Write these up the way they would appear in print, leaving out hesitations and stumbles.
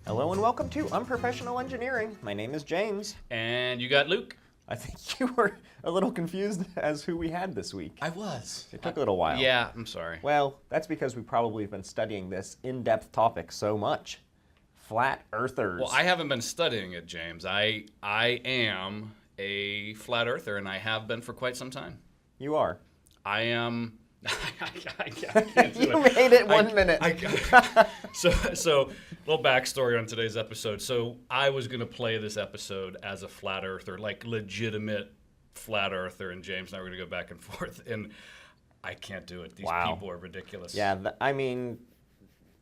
Hello and welcome to Unprofessional Engineering. My name is James. And you got Luke? I think you were a little confused as who we had this week. I was. It took a little while. Yeah, I'm sorry. Well, that's because we probably have been studying this in-depth topic so much. Flat earthers. Well, I haven't been studying it, James. I am a flat earther, and I have been for quite some time. You are. I am. I can't do You it. made it 1 minute. So, little backstory on today's episode. So, I was going to play this episode as a flat earther, like legitimate flat earther, and James and I were going to go back and forth, and I can't do it. These people are ridiculous. Yeah, I mean,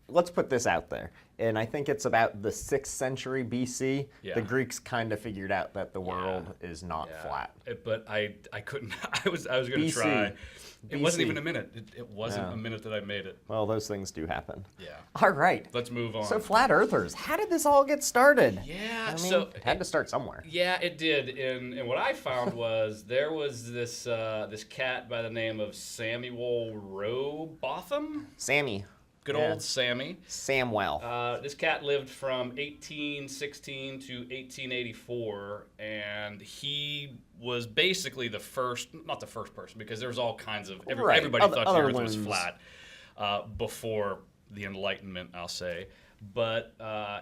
let's put this out there. And I think it's about the 6th century BC. Yeah. The Greeks kind of figured out that the world is not flat. But I couldn't. I was going to try. It wasn't even a minute. It wasn't a minute that I made it. Well, those things do happen. Yeah. All right. Let's move on. So flat earthers, how did this all get started? Yeah. I mean, it had to start somewhere. Yeah, it did. And what I found was there was this this cat by the name of Samuel Rowbotham. Sammy. Good old Sammy. Samwell. This cat lived from 1816 to 1884, and he was basically the first, not the first person, because there was all kinds of, everybody thought the Earth was flat before the Enlightenment, I'll say. But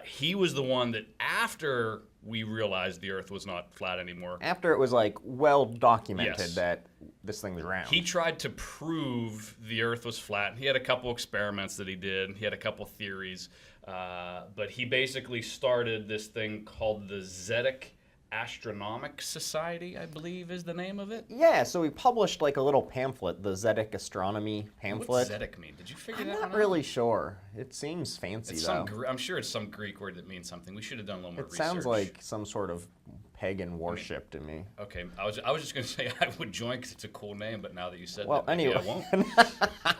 he was the one that, after we realized the Earth was not flat anymore. After it was like well documented that this thing's round. He tried to prove the Earth was flat. He had a couple experiments that he did. He had a couple theories. But he basically started this thing called the Zetic Astronomic Society, I believe is the name of it. Yeah, so he published like a little pamphlet, the Zetic Astronomy pamphlet. What's Zetic mean? Did you figure that I'm out? not really sure. It seems fancy though. I'm sure it's some Greek word that means something. We should have done a little more research. It sounds like some sort of pagan worship to me. Okay, I was just going to say I would join because it's a cool name, but now that you said that, anyway. I won't.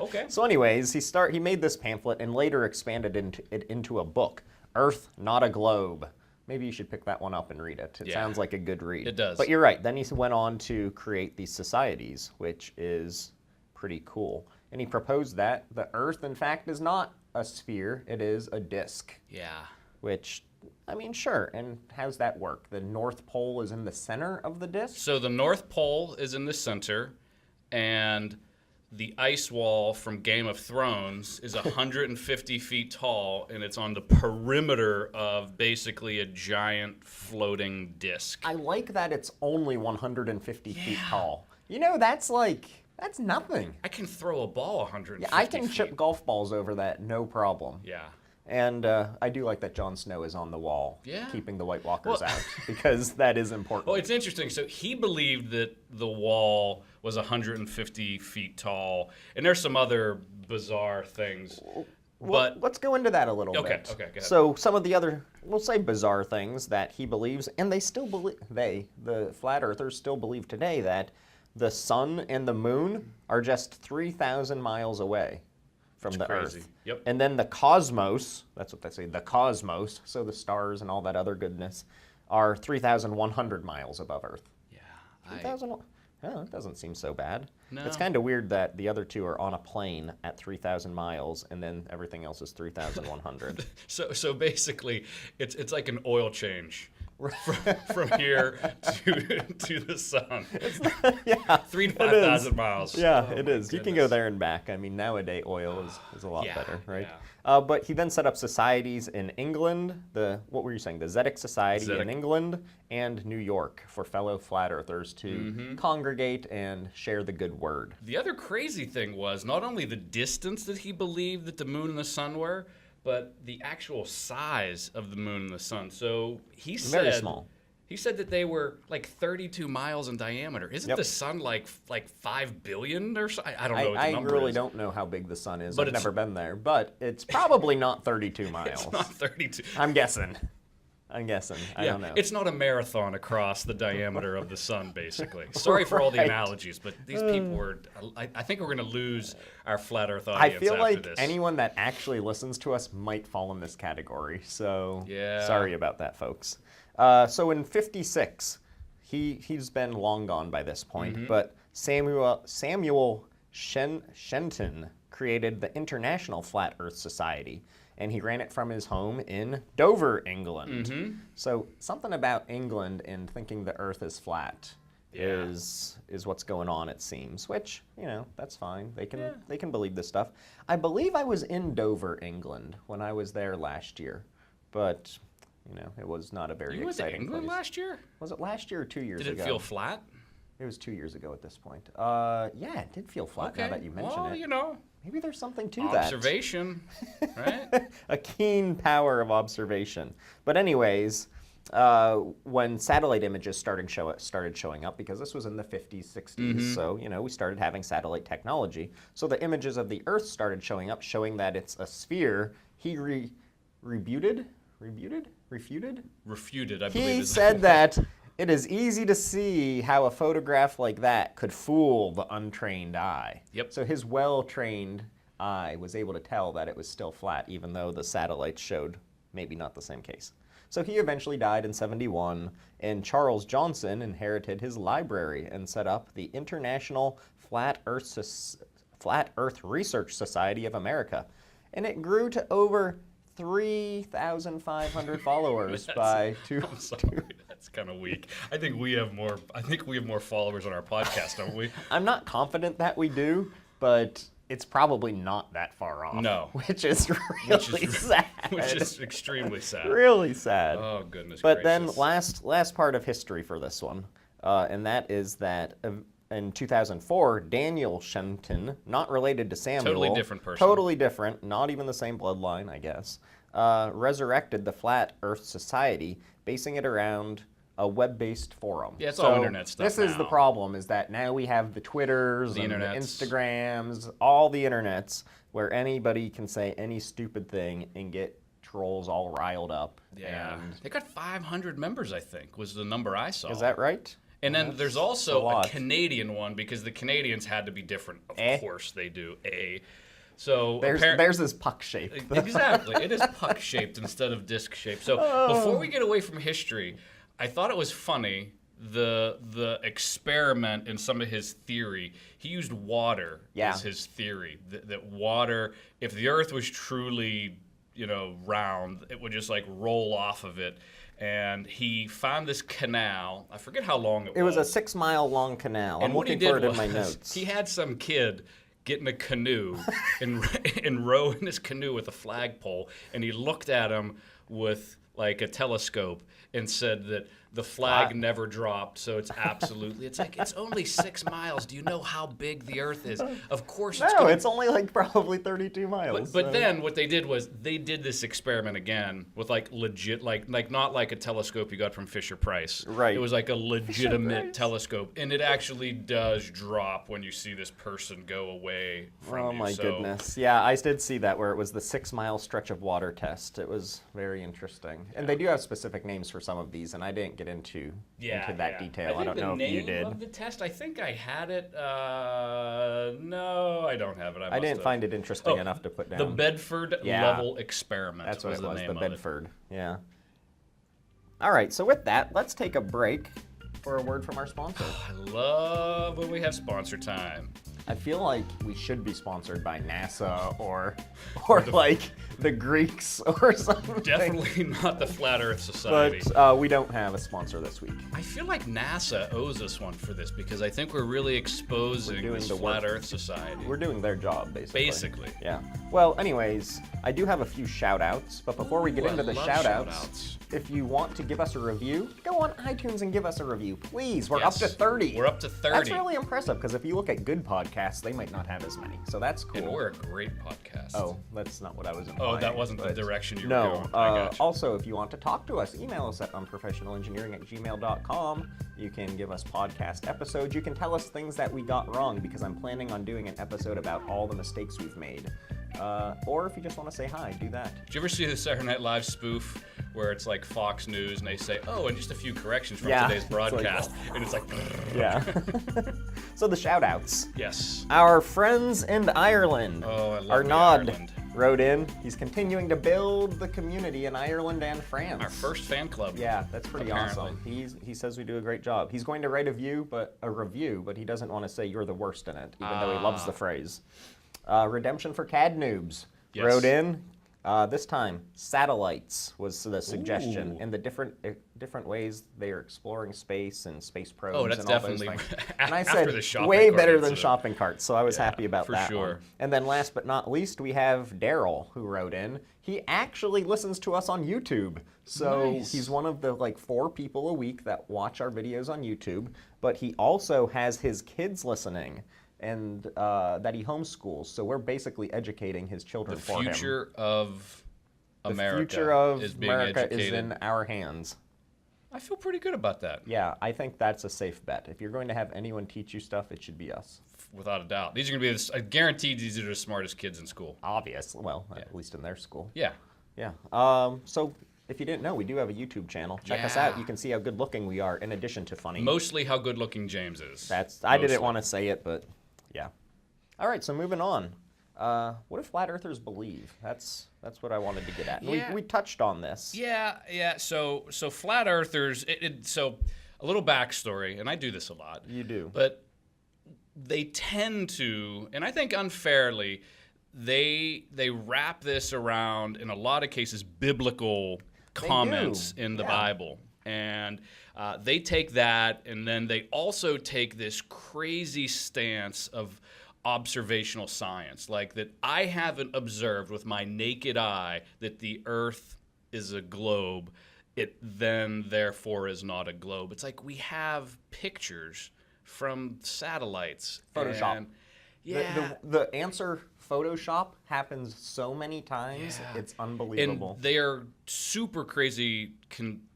Okay. So anyways, he made this pamphlet and later expanded it into a book, Earth, Not a Globe. Maybe you should pick that one up and read it. It sounds like a good read. It does. But you're right. Then he went on to create these societies, which is pretty cool. And he proposed that the Earth, in fact, is not a sphere. It is a disk. Yeah. Which, I mean, sure. And how's that work? The North Pole is in the center of the disk? So the North Pole is in the center, and the ice wall from Game of Thrones is 150 feet tall, and it's on the perimeter of basically a giant floating disc. I like that it's only 150 feet tall. You know, that's nothing. I can throw a ball 150 Yeah, I can feet. chip golf balls over that, no problem. Yeah. And I do like that Jon Snow is on the wall, keeping the White Walkers out, because that is important. Well, it's interesting. So he believed that the wall was 150 feet tall, and there's some other bizarre things. Well, But let's go into that a little bit. Okay, go ahead. So some of the other, we'll say bizarre things that he believes, and they still believe, the flat earthers still believe today that the sun and the moon are just 3,000 miles away from the crazy. Earth. Yep. And then the cosmos, that's what they say, the cosmos, so the stars and all that other goodness, are 3,100 miles above Earth. Yeah. 3,000, that doesn't seem so bad. No. It's kind of weird that the other two are on a plane at 3,000 miles, and then everything else is 3,100. So basically, it's like an oil change. From here to the sun. Yeah, 3,000 to 5,000 miles. Yeah, Oh, it my is. You can goodness. go there and back. I mean, nowadays oil is a lot Yeah, better, right? yeah. But he then set up societies in England. What were you saying? The Zetic Society in England and New York for fellow flat earthers to congregate and share the good word. The other crazy thing was not only the distance that he believed that the moon and the sun were, but the actual size of the moon and the sun. So he said Very small. He said that they were like 32 miles in diameter. Isn't the sun like 5 billion or so? I don't know what the number I really is. don't know how big the sun is. But I've never been there, but it's probably not 32 miles. It's not 32. I'm guessing. I don't know. It's not a marathon across the diameter of the sun, basically. Sorry for all the analogies, but these people were. I think we're going to lose our flat Earth audience. I feel after like this. anyone that actually listens to us might fall in this category. So Yeah. sorry about that, folks. So in 56, he's been long gone by this point, but Samuel Shenton created the International Flat Earth Society. and he ran it from his home in Dover, England. Mm-hmm. So something about England and thinking the Earth is flat is what's going on, it seems. Which, that's fine. They can believe this stuff. I believe I was in Dover, England, when I was there last year, but it was not a very exciting place. You went to England last year? Was it last year or 2 years ago? Did it feel flat? It was 2 years ago at this point. Yeah, it did feel flat now that you mention it. Maybe there's something to that. Observation, right? A keen power of observation. But anyways, when satellite images started showing up, because this was in the 50s, 60s, so, we started having satellite technology. So the images of the Earth started showing up, showing that it's a sphere. He refuted, I believe. He said that it is easy to see how a photograph like that could fool the untrained eye. Yep. So his well-trained eye was able to tell that it was still flat, even though the satellites showed maybe not the same case. So he eventually died in 1971, and Charles Johnson inherited his library and set up the International Flat Earth Research Society of America. And it grew to over 3,500 followers by I'm sorry, that's kind of weak. I think we have more followers on our podcast, don't we? I'm not confident that we do, but it's probably not that far off. No. Which is really sad. Which is extremely sad. Really sad. Oh, goodness But gracious. then last part of history for this one, and that is that in 2004, Daniel Shenton, not related to Samuel. Totally different person. Totally different, not even the same bloodline, I guess, resurrected the Flat Earth Society, basing it around a web-based forum. Yeah, it's all internet stuff This is now. the problem, is that now we have the Twitters and the Instagrams, all the internets, where anybody can say any stupid thing and get trolls all riled up. Yeah. And They got 500 members, I think, was the number I saw. is that right? And then there's also a a Canadian one, because the Canadians had to be different. Of course they do. So Theirs is puck-shaped. Exactly. It is puck-shaped instead of disc-shaped. So before we get away from history, I thought it was funny, the experiment in some of his theory. He used water as his theory. That water, if the Earth was truly, round, it would just like roll off of it. And he found this canal. I forget how long it was. It was a 6-mile long canal. And I'm what he looking for did it in my was notes. he had some kid get in a canoe and row in his canoe with a flagpole, and he looked at him with like a telescope and said that the flag never dropped, so it's absolutely, it's like, it's only 6 miles. Do you know how big the Earth is? Of course it's No, it's only like probably 32 miles. But then what they did was they did this experiment again with like legit, like not like a telescope you got from Fisher Price. Right. It was like a legitimate telescope, and it actually does drop when you see this person go away from you. Oh my goodness. Yeah, I did see that where it was the 6-mile stretch of water test. It was very interesting. And they do have specific names for some of these, and I didn't get into that detail. I don't know if you did. The name of the test, I think I had it. No, I don't have it. I didn't find it interesting enough to put down. The Bedford Level Experiment. That's what it was, the the Bedford. Yeah. All right, so with that, let's take a break for a word from our sponsor. I love when we have sponsor time. I feel like we should be sponsored by NASA or like the Greeks or something. Definitely not the Flat Earth Society. But we don't have a sponsor this week. I feel like NASA owes us one for this, because I think we're really exposing this Flat Earth Society. We're doing their job, basically. Basically. Yeah. Well, anyways, I do have a few shout-outs, but before we get into the shout-outs, if you want to give us a review, go on iTunes and give us a review, please. We're up to 30. We're up to 30. That's really impressive, because if you look at good podcasts, they might not have as many, so that's cool. And we're a great podcast. Oh, that's not what I was implying. Oh, that wasn't the direction you were going. No. I gotcha. Also, if you want to talk to us, email us at unprofessionalengineering@gmail.com. You can give us podcast episodes. You can tell us things that we got wrong, because I'm planning on doing an episode about all the mistakes we've made. Or if you just want to say hi, do that. Did you ever see the Saturday Night Live spoof where it's like Fox News and they say, oh, and just a few corrections from today's broadcast, and it's like... Yeah. So the shout-outs. Yes. Our friends in Ireland. Oh, I love Arnaud Ireland. Wrote in. He's continuing to build the community in Ireland and France. Our first fan club. Yeah, that's pretty awesome. He says we do a great job. He's going to write a review, but he doesn't want to say you're the worst in it, even though he loves the phrase. Redemption for CAD Noobs wrote in. This time, satellites was the suggestion, Ooh. and the different ways they are exploring space and space probes Oh, that's and all definitely those things. And I after said, the shopping way cart better than incident. shopping carts, so I was Yeah, happy about for that sure. one. And then last but not least, we have Daryl, who wrote in. He actually listens to us on YouTube. So Nice. he's one of the 4 people a week that watch our videos on YouTube, but he also has his kids listening and that he homeschools. So we're basically educating his children The for him. future of America The future of is being America educated. is in our hands. I feel pretty good about that. Yeah, I think that's a safe bet. If you're going to have anyone teach you stuff, it should be us. Without a doubt. These are going to be, guaranteed, these are the smartest kids in school. Obviously, well, at least in their school. Yeah. Yeah. So if you didn't know, we do have a YouTube channel. Check us out. You can see how good looking we are in addition to funny. Mostly how good looking James is. I didn't want to say it, but yeah. All right, so moving on. What do flat earthers believe? That's what I wanted to get at. And Yeah. we touched on this. Yeah. So flat earthers, so a little backstory, and I do this a lot. You do. But they tend to, and I think unfairly, they wrap this around, in a lot of cases, biblical comments in the Bible. And they take that, and then they also take this crazy stance of observational science, like that I haven't observed with my naked eye that the Earth is a globe, it then therefore is not a globe. It's like we have pictures from satellites. Photoshop. And, yeah. The answer Photoshop happens so many times, it's unbelievable. And they are super crazy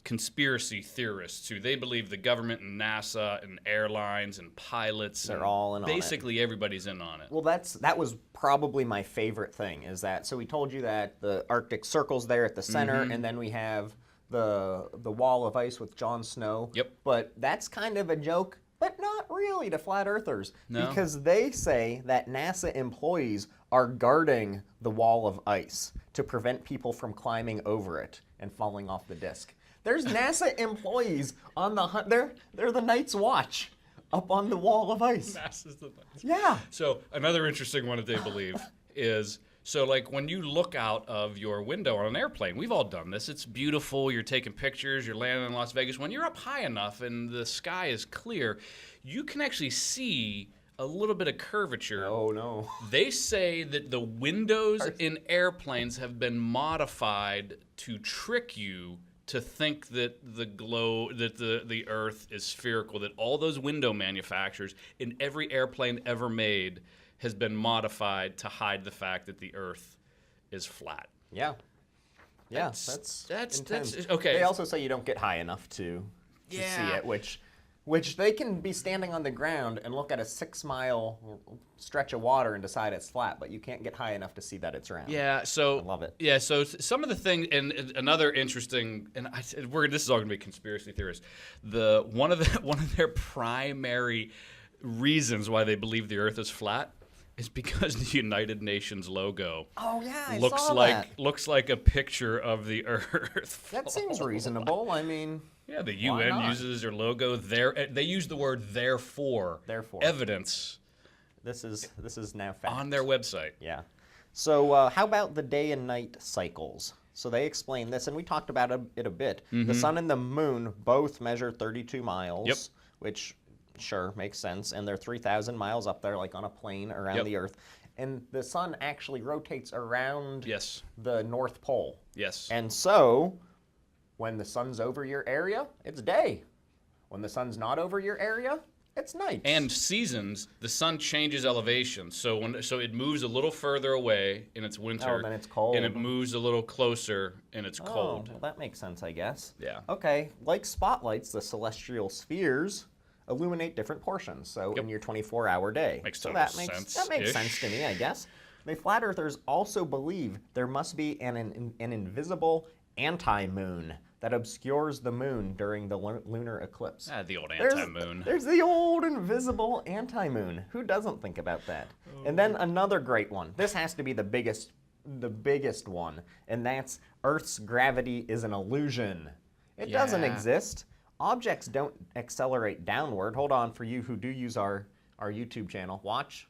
conspiracy theorists too. They believe the government and NASA and airlines and pilots. They're all in on it. Basically, everybody's in on it. Well, that was probably my favorite thing, is that, so we told you that the Arctic Circle's there at the center, and then we have the wall of ice with Jon Snow. Yep. But that's kind of a joke, but not really to flat earthers. No. Because they say that NASA employees are guarding the wall of ice to prevent people from climbing over it and falling off the disk. There's NASA employees on the hunt. They're the Night's Watch up on the wall of ice. NASA's the best. Yeah. So another interesting one that they believe is, so like when you look out of your window on an airplane, we've all done this. It's beautiful. You're taking pictures. You're landing in Las Vegas. When you're up high enough and the sky is clear, you can actually see a little bit of curvature. Oh no. They say that the windows in airplanes have been modified to trick you to think that the Earth is spherical, that all those window manufacturers in every airplane ever made has been modified to hide the fact that the Earth is flat. Yeah. Yeah, That's intense. okay. They also say you don't get high enough to see it, which they can be standing on the ground and look at a 6-mile stretch of water and decide it's flat, but you can't get high enough to see that it's round. Yeah, so I love it. Yeah, so some of the things, and another interesting, and this is all going to be conspiracy theorists. One of their primary reasons why they believe the Earth is flat is because the United Nations logo Oh yeah, I looks saw like that. looks like a picture of the Earth. That seems reasonable. I mean, Yeah, the Why UN not? uses their logo. They use the word therefore. Therefore. Evidence this is now fact. on their website. Yeah. So how about the day and night cycles? So they explain this, and we talked about it a bit. The sun and the moon both measure 32 miles, Yep. which sure makes sense, and they're 3,000 miles up there, like on a plane around Yep. the Earth. And the sun actually rotates around Yes. the North Pole. Yes. And so, when the sun's over your area, it's day. When the sun's not over your area, it's night. And seasons, the sun changes elevation. So it moves a little further away and it's winter. Oh, then it's cold. And it moves a little closer and it's cold. Well, that makes sense, I guess. Yeah. Okay, like spotlights, the celestial spheres illuminate different portions. So in your 24-hour day. Makes so total that makes sense-ish. sense to me, I guess. The flat earthers also believe there must be an invisible anti-moon that obscures the moon during the lunar eclipse. The old anti-moon. There's the old invisible anti-moon. Who doesn't think about that? And then another great one. This has to be the biggest one, and that's Earth's gravity is an illusion. It doesn't Yeah. exist. Objects don't accelerate downward. Hold on, for you who do use our YouTube channel, watch.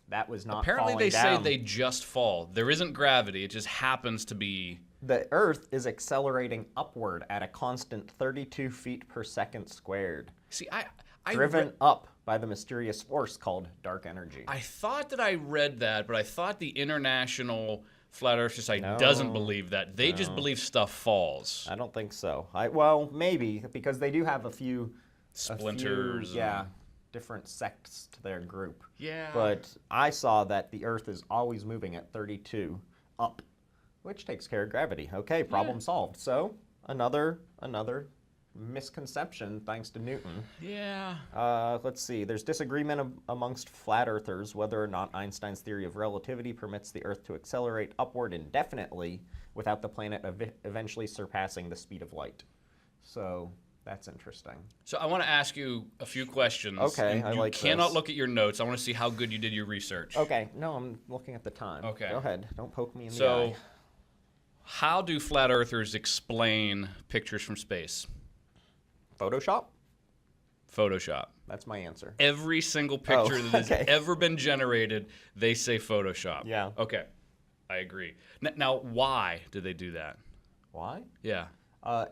That was not Apparently falling they down. say they just fall. There isn't gravity. It just happens to be. The Earth is accelerating upward at a constant 32 feet per second squared, See, I driven up by the mysterious force called dark energy. I thought that I read that, but I thought the International Flat Earth Society No. doesn't believe that. They just believe stuff falls. I don't think so. Well, maybe, because they do have a few Splinters. different sects to their group. Yeah. But I saw that the Earth is always moving at 32 up, which takes care of gravity. Okay, problem solved. So another misconception thanks to Newton. Yeah. Let's see. There's disagreement amongst flat earthers whether or not Einstein's theory of relativity permits the Earth to accelerate upward indefinitely without the planet eventually surpassing the speed of light. So that's interesting. So I want to ask you a few questions. Okay, and I you like cannot this. look at your notes. I want to see how good you did your research. Okay, no, I'm looking at the time. Okay. Go ahead. Don't poke me in the So, eye. how do flat earthers explain pictures from space? Photoshop? Photoshop. That's my answer. Every single picture that has okay. ever been generated, they say Photoshop. Yeah. Okay, I agree. Now, why do they do that? Why? Yeah.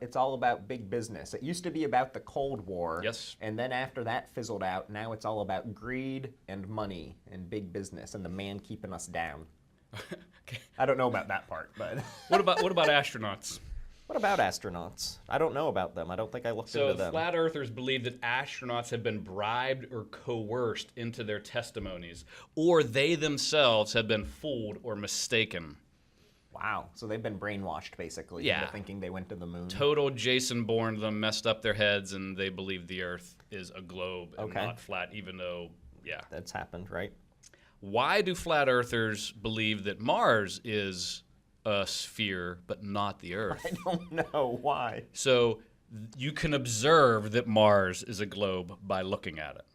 It's all about big business. It used to be about the Cold War. Yes. And then after that fizzled out, now it's all about greed and money and big business and the man keeping us down. Okay. I don't know about that part, but What about astronauts? what about astronauts? I don't know about them. I don't think I looked So into them. flat earthers believe that astronauts have been bribed or coerced into their testimonies, or they themselves have been fooled or mistaken. Wow. So they've been brainwashed basically Yeah. into thinking they went to the moon. Total Jason Bourne them, messed up their heads, and they believe the Earth is a globe and Okay. not flat, even though, yeah. That's happened, right? Why do flat earthers believe that Mars is a sphere but not the Earth? I don't know why. So you can observe that Mars is a globe by looking at it.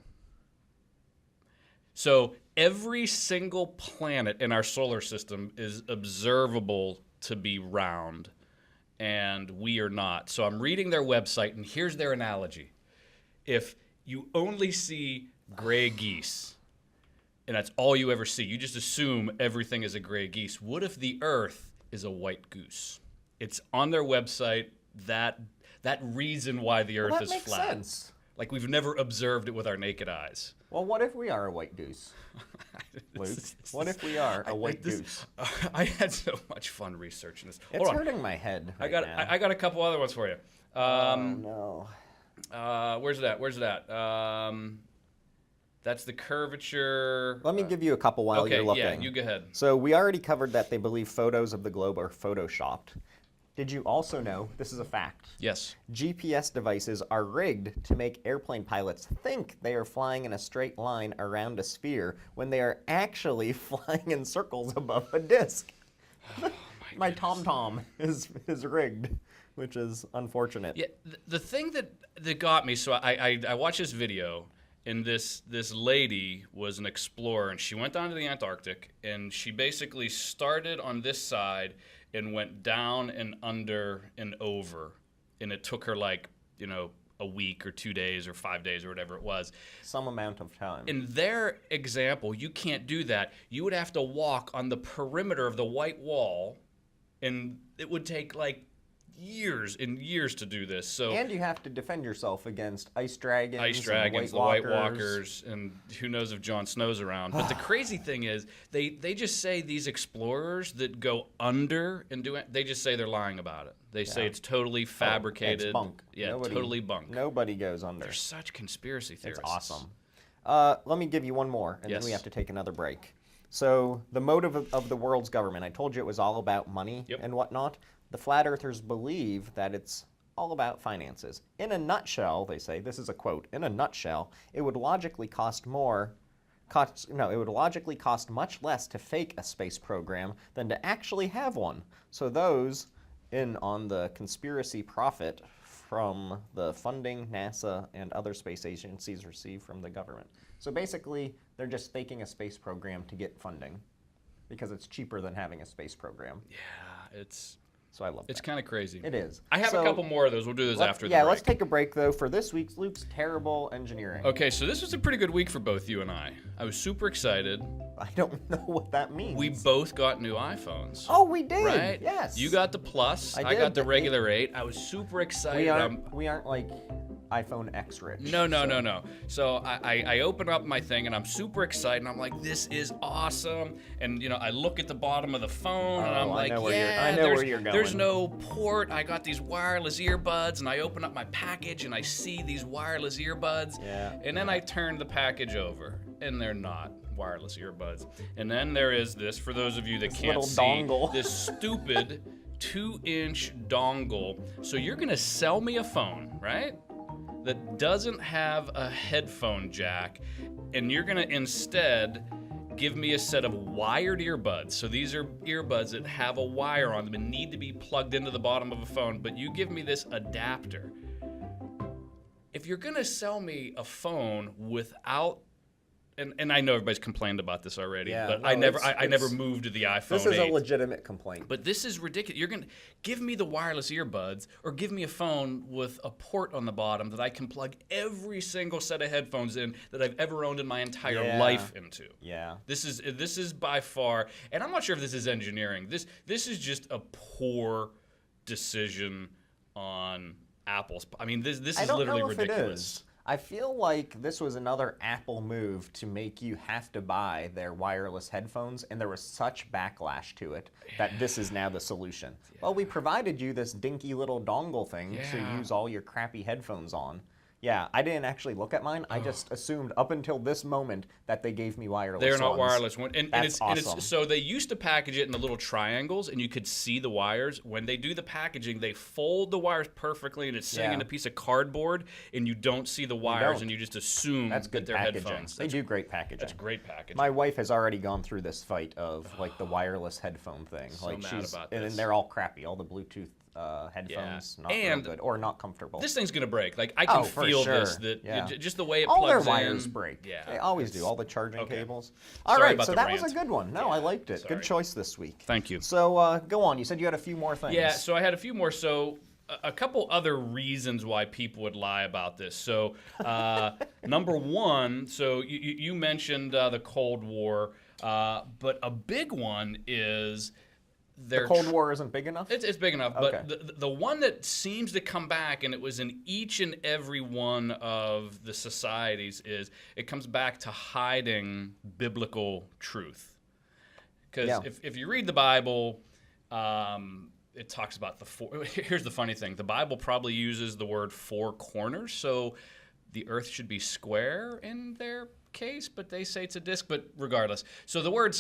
So every single planet in our solar system is observable to be round, and we are not. So I'm reading their website, and here's their analogy. If you only see gray geese, and that's all you ever see, you just assume everything is a gray geese. What if the Earth is a white goose? It's on their website, that reason why the Earth Well, that is makes flat. sense. Like we've never observed it with our naked eyes. Well, what if we are a white goose? Luke, what if we are a white goose? I had so much fun researching this. It's Hold on. hurting my head I right got now. I got a couple other ones for you. Oh, no. Where's that? That's the curvature. Let me give you a couple while Okay, you're looking. yeah, you go ahead. So we already covered that they believe photos of the globe are photoshopped. Did you also know, this is a fact, Yes. GPS devices are rigged to make airplane pilots think they are flying in a straight line around a sphere when they are actually flying in circles above a disc. My TomTom is rigged, which is unfortunate. Yeah, the thing that got me, so I watched this video, and this lady was an explorer, and she went down to the Antarctic, and she basically started on this side and went down and under and over, and it took her like, a week or 2 days or 5 days or whatever it was. Some amount of time. In their example, you can't do that. You would have to walk on the perimeter of the white wall, and it would take like years and years to do this. So And you have to defend yourself against ice dragons, the White Walkers, and who knows if Jon Snow's around. But the crazy thing is, they just say these explorers that go under and do it, they just say they're lying about it. They say it's totally fabricated. It's bunk. Yeah, totally bunk. Nobody goes under. They're such conspiracy theorists. It's awesome. Let me give you one more, and then we Yes. have to take another break. So the motive of the world's government, I told you it was all about money Yep. and whatnot. The flat earthers believe that it's all about finances. In a nutshell, they say, this is a quote, in a nutshell, it would logically cost much less to fake a space program than to actually have one. So those in on the conspiracy profit from the funding NASA and other space agencies receive from the government. So basically, they're just faking a space program to get funding because it's cheaper than having a space program. Yeah, it's So I love It's that. kind of crazy. It is. I have a couple more of those. We'll do those after the Yeah, break. let's take a break, though, for this week's Luke's Terrible Engineering. Okay, so this was a pretty good week for both you and I. I was super excited. I don't know what that means. We both got new iPhones. Oh, we did. Right? Yes. You got the Plus. I did. got the regular 8. I was super excited. We aren't like iPhone X rich. No. So I open up my thing and I'm super excited and I'm like, this is awesome. And I look at the bottom of the phone and I'm like, I know where you're going. There's no port. I got these wireless earbuds and I open up my package and I see these wireless earbuds. Yeah. And then I turn the package over and they're not wireless earbuds. And then there is this, for those of you that can't see, dongle. this stupid 2-inch dongle. So you're gonna sell me a phone, right? That doesn't have a headphone jack, and you're gonna instead give me a set of wired earbuds. So these are earbuds that have a wire on them and need to be plugged into the bottom of a phone, but you give me this adapter. If you're gonna sell me a phone without and I know everybody's complained about this already, but I never moved to the iPhone 8. This is a legitimate complaint. But this is ridiculous. You're going to give me the wireless earbuds or give me a phone with a port on the bottom that I can plug every single set of headphones in that I've ever owned in my entire life into. Yeah. This is by far, and I'm not sure if this is engineering. This is just a poor decision on Apple's. I mean, this is literally ridiculous. It is. I feel like this was another Apple move to make you have to buy their wireless headphones, and there was such backlash to it that this is now the solution. Yeah. Well, we provided you this dinky little dongle thing to use all your crappy headphones on. Yeah, I didn't actually look at mine. I just assumed up until this moment that they gave me wireless They're not ones. wireless. That's awesome. So they used to package it in the little triangles, and you could see the wires. When they do the packaging, they fold the wires perfectly, and it's sitting in a piece of cardboard, and you don't see the wires, and you just assume that they're headphones. They do great packaging. That's great packaging. My wife has already gone through this fight of like the wireless headphone thing. So like mad about this. And they're all crappy. All the Bluetooth headphones, not real good or not comfortable. This thing's gonna break. Like I can feel this. Just the way it plugs in. All their wires break. Yeah, they always do. All the charging cables. Sorry All right, about so the that rant. was a good one. No, I liked it. Good choice this week. Thank you. So go on. You said you had a few more things. Yeah. So I had a few more. So a couple other reasons why people would lie about this. So number one. So you mentioned the Cold War, but a big one is. The Cold War isn't big enough? It's big enough, Okay. but the one that seems to come back, and it was in each and every one of the societies, is it comes back to hiding biblical truth. Because if you read the Bible, it talks about the four. Here's the funny thing. The Bible probably uses the word 4 corners, so the earth should be square in their case, but they say it's a disc. But regardless, so the word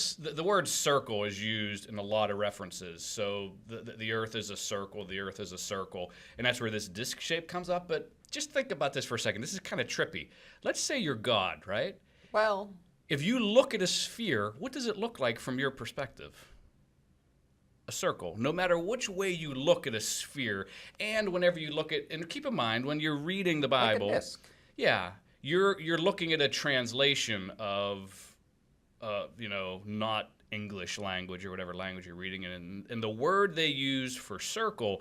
circle is used in a lot of references. So the earth is a circle, the earth is a circle, and that's where this disc shape comes up. But just think about this for a second. This is kind of trippy. Let's say you're God, right? Well, if you look at a sphere, what does it look like from your perspective? A circle, no matter which way you look at a sphere. And whenever you look at, and keep in mind, when you're reading the Bible, like a disc. Yeah, you're looking at a translation of, not English language or whatever language you're reading in. And the word they use for circle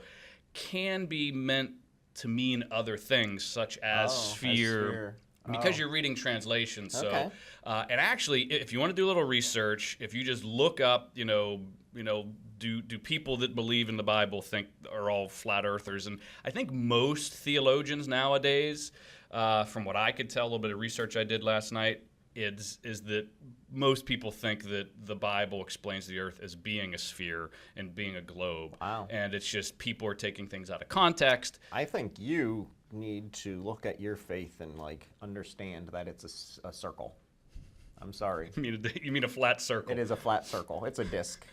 can be meant to mean other things, such as sphere. Because you're reading translations. So, and actually, if you want to do a little research, if you just look up, do people that believe in the Bible think are all flat earthers? And I think most theologians nowadays, from what I could tell, a little bit of research I did last night, is that most people think that the Bible explains the earth as being a sphere and being a globe. Wow. And it's just people are taking things out of context. I think you need to look at your faith and understand that it's a circle. I'm sorry. You mean a flat circle? It is a flat circle. It's a disc.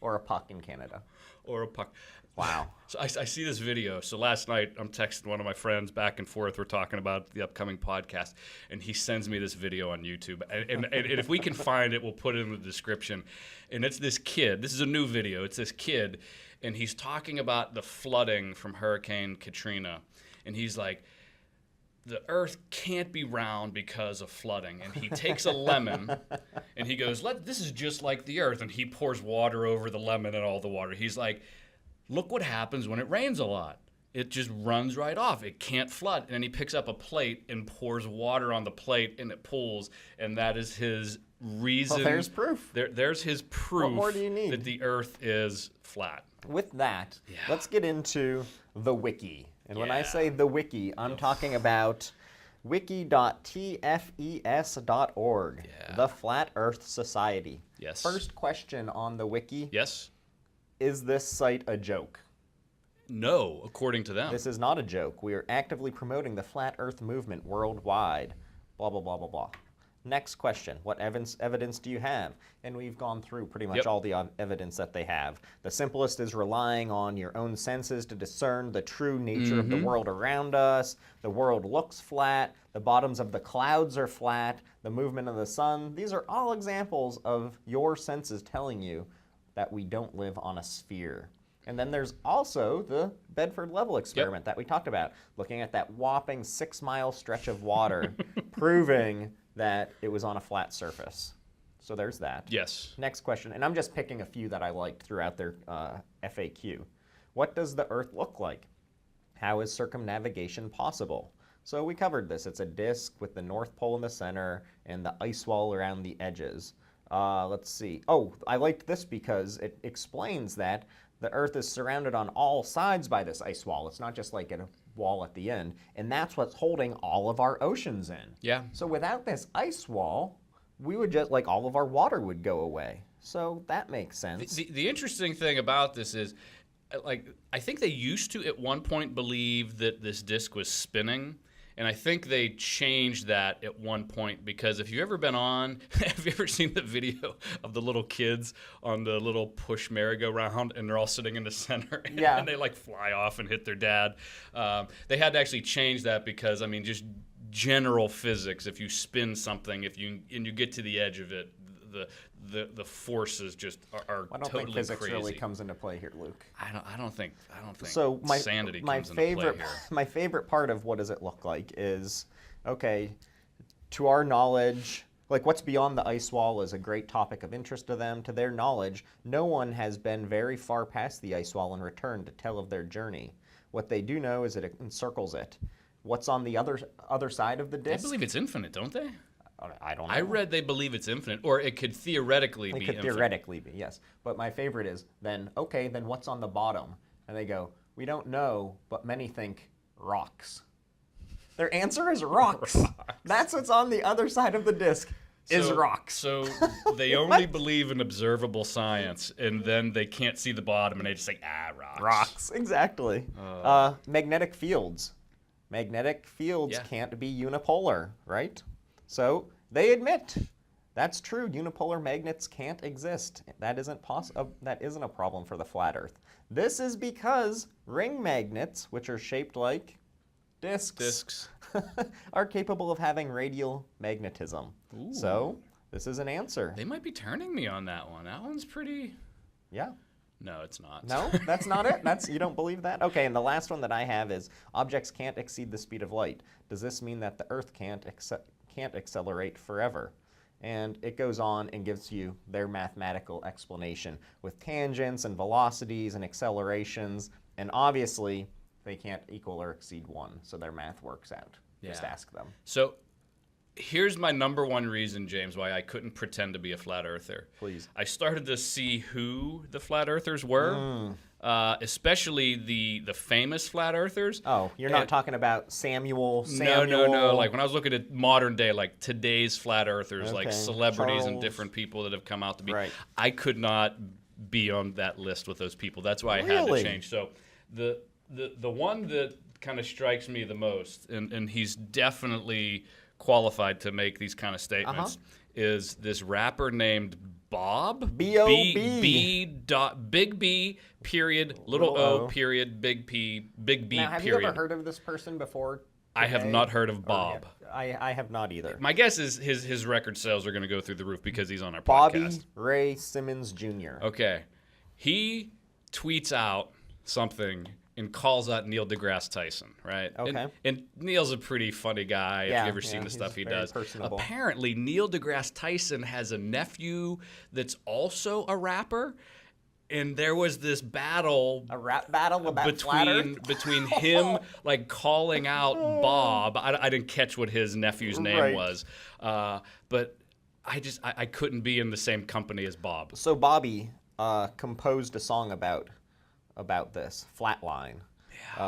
Or a puck in Canada. Or a puck. Wow. So I see this video. So last night I'm texting one of my friends back and forth. We're talking about the upcoming podcast, and he sends me this video on YouTube. And if we can find it, we'll put it in the description. And it's this kid. This is a new video. It's this kid, and he's talking about the flooding from Hurricane Katrina. And he's like, the earth can't be round because of flooding. And he takes a lemon and he goes, this is just like the earth. And he pours water over the lemon and all the water. He's like, look what happens when it rains a lot. It just runs right off. It can't flood. And then he picks up a plate and pours water on the plate, and it pools. And that is his reason. Well, there's proof. There's his proof What more do you need? that the Earth is flat. With that, Yeah. let's get into the wiki. And when I Yeah. say the wiki, I'm talking about wiki.tfes.org, Yeah. the Flat Earth Society. Yes. First question on the wiki, Yes? is this site a joke? No, according to them. This is not a joke. We are actively promoting the Flat Earth movement worldwide. Blah, blah, blah, blah, blah. Next question. What evidence do you have? And we've gone through pretty much all the evidence that they have. The simplest is relying on your own senses to discern the true nature of the world around us. The world looks flat. The bottoms of the clouds are flat. The movement of the sun. These are all examples of your senses telling you that we don't live on a sphere. And then there's also the Bedford Level experiment that we talked about, looking at that whopping 6-mile stretch of water, proving that it was on a flat surface. So there's that. Yes. Next question, and I'm just picking a few that I liked throughout their FAQ. What does the Earth look like? How is circumnavigation possible? So we covered this. It's a disk with the North Pole in the center and the ice wall around the edges. Let's see. Oh, I liked this because it explains that the Earth is surrounded on all sides by this ice wall. It's not just like a wall at the end. And that's what's holding all of our oceans in. Yeah. So without this ice wall, we would just, like, all of our water would go away. So that makes sense. The interesting thing about this is, like, I think they used to at one point believe that this disc was spinning. And I think they changed that at one point because if you've ever been on, have you ever seen the video of the little kids on the little push merry-go-round and they're all sitting in the center and they like fly off and hit their dad? They had to actually change that because, I mean, just general physics, if you spin something, and you get to the edge of it, the forces just are I don't totally think physics crazy. really comes into play here, Luke. I don't think So sanity comes into play here. My favorite part of what does it look like is, okay, to our knowledge, like what's beyond the ice wall is a great topic of interest to them. To their knowledge, no one has been very far past the ice wall and returned to tell of their journey. What they do know is that it encircles it. What's on the other side of the disk? They believe it's infinite, don't they? I don't know. I read they believe it's infinite, or it could theoretically be infinite. It could theoretically be, yes. But my favorite is, then what's on the bottom? And they go, we don't know, but many think rocks. Their answer is rocks. That's what's on the other side of the disk, is rocks. So they only believe in observable science, and then they can't see the bottom, and they just say, rocks. Rocks, exactly. Magnetic fields. Magnetic fields can't be unipolar, right? So they admit that's true. Unipolar magnets can't exist. That isn't that isn't a problem for the flat Earth. This is because ring magnets, which are shaped like disks. Are capable of having radial magnetism. Ooh. So this is an answer. They might be turning me on that one. That one's pretty. Yeah. No, it's not. No, that's not it. You don't believe that? Okay, and the last one that I have is objects can't exceed the speed of light. Does this mean that the Earth can't accelerate forever? And it goes on and gives you their mathematical explanation with tangents and velocities and accelerations, and obviously they can't equal or exceed 1, so their math works out. Just ask them. So here's my number one reason, James, why I couldn't pretend to be a flat earther. Please. I started to see who the flat earthers were, especially the famous flat earthers. Oh, you're not talking about Samuel? No. Like when I was looking at modern day, like today's flat earthers, like celebrities and Charles. different people that have come out to be. Right. I could not be on that list with those people. That's why I had to change. So the one that kind of strikes me the most, and he's definitely qualified to make these kind of statements, is this rapper named Bob. B-O-B. Big B period little O period big P big B now, have period. you ever heard of this person before? I have not heard of Bob. I have not either. My guess is his record sales are going to go through the roof because he's on our Bobby podcast. Ray Simmons Jr. Okay. He tweets out something and calls out Neil deGrasse Tyson, right? Okay. And Neil's a pretty funny guy if you've ever seen the stuff he does. Personable. Apparently, Neil deGrasse Tyson has a nephew that's also a rapper. And there was this battle, a rap battle with that flat Earth? between him like calling out Bob. I didn't catch what his nephew's name was, but I couldn't be in the same company as Bob. So Bobby composed a song about this Flatline,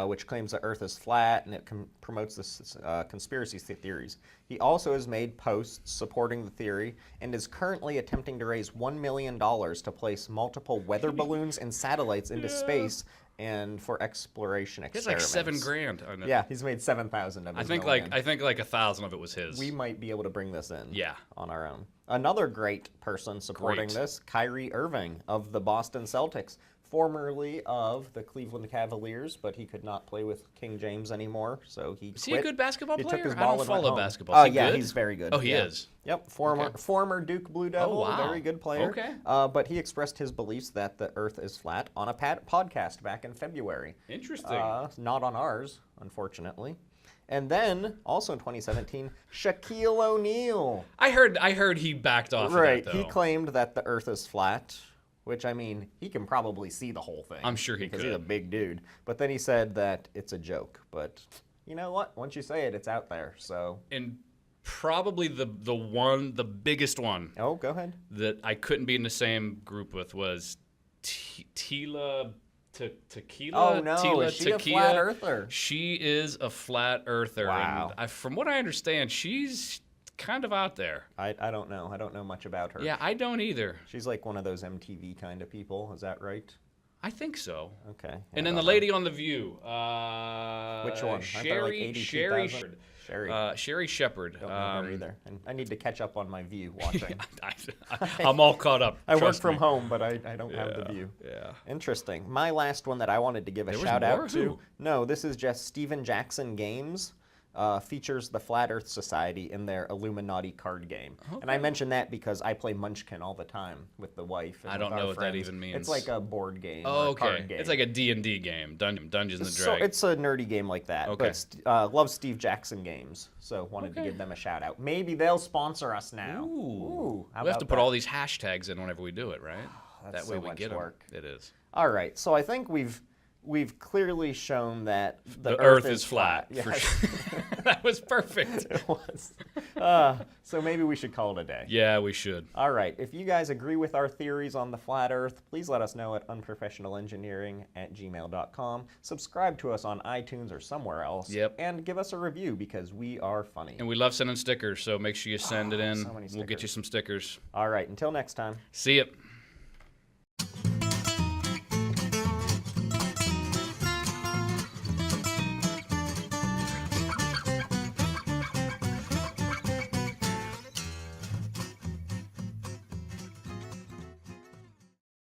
which claims the Earth is flat, and it promotes this conspiracy theories. He also has made posts supporting the theory and is currently attempting to raise $1 million to place multiple weather balloons and satellites into space and for exploration experiments. It's like $7,000 on it. Yeah, he's made 7,000 of his million. I think like 1,000 of it was his. We might be able to bring this in. Yeah. On our own. Another great person supporting this, Kyrie Irving of the Boston Celtics, formerly of the Cleveland Cavaliers, but he could not play with King James anymore, so he quit. Is he a good basketball player? Took his I ball don't and went follow home. basketball. Oh, Is he yeah, good? he's very good. Oh, he is? Yep, former Duke Blue Devil, very good player. Okay. But he expressed his beliefs that the Earth is flat on a podcast back in February. Interesting. Not on ours, unfortunately. And then, also in 2017, Shaquille O'Neal. I heard he backed off Right, of that, though. he claimed that the Earth is flat, which, I mean, he can probably see the whole thing. I'm sure he because could. he's a big dude. But then he said that it's a joke. But you know what? Once you say it, it's out there. So. And probably the biggest one. Oh, go ahead. That I couldn't be in the same group with was Tequila. Oh no, is she a flat earther? She is a flat earther. Wow. And from what I understand, she's kind of out there. I don't know. I don't know much about her. Yeah, I don't either. She's like one of those MTV kind of people. Is that right? I think so. Okay. And then the lady on The View. Which one? Sherry Shepherd. Don't know her either. And I need to catch up on my View watching. I'm all caught up. I work from home, but I don't have the View. Yeah. Interesting. My last one that I wanted to give a shout out to. No, this is just Steven Jackson Games. Features the Flat Earth Society in their Illuminati card game. Okay. And I mention that because I play Munchkin all the time with the wife. And I don't know what that even means. It's like a board game. Oh, or okay. A card game. It's like a D&D game, Dungeons and Dragons. So it's a nerdy game like that. Okay. But love Steve Jackson Games, so wanted to give them a shout out. Maybe they'll sponsor us now. Ooh. We have to put all these hashtags in whenever we do it, right? That's that way so we much get work. It is. All right. So I think we've clearly shown that the Earth is flat. Yes. For sure. That was perfect. It was. So maybe we should call it a day. Yeah, we should. All right. If you guys agree with our theories on the flat Earth, please let us know at unprofessionalengineering@gmail.com. Subscribe to us on iTunes or somewhere else. Yep. And give us a review because we are funny. And we love sending stickers, so make sure you send it in. So many We'll get you some stickers. All right. Until next time. See ya.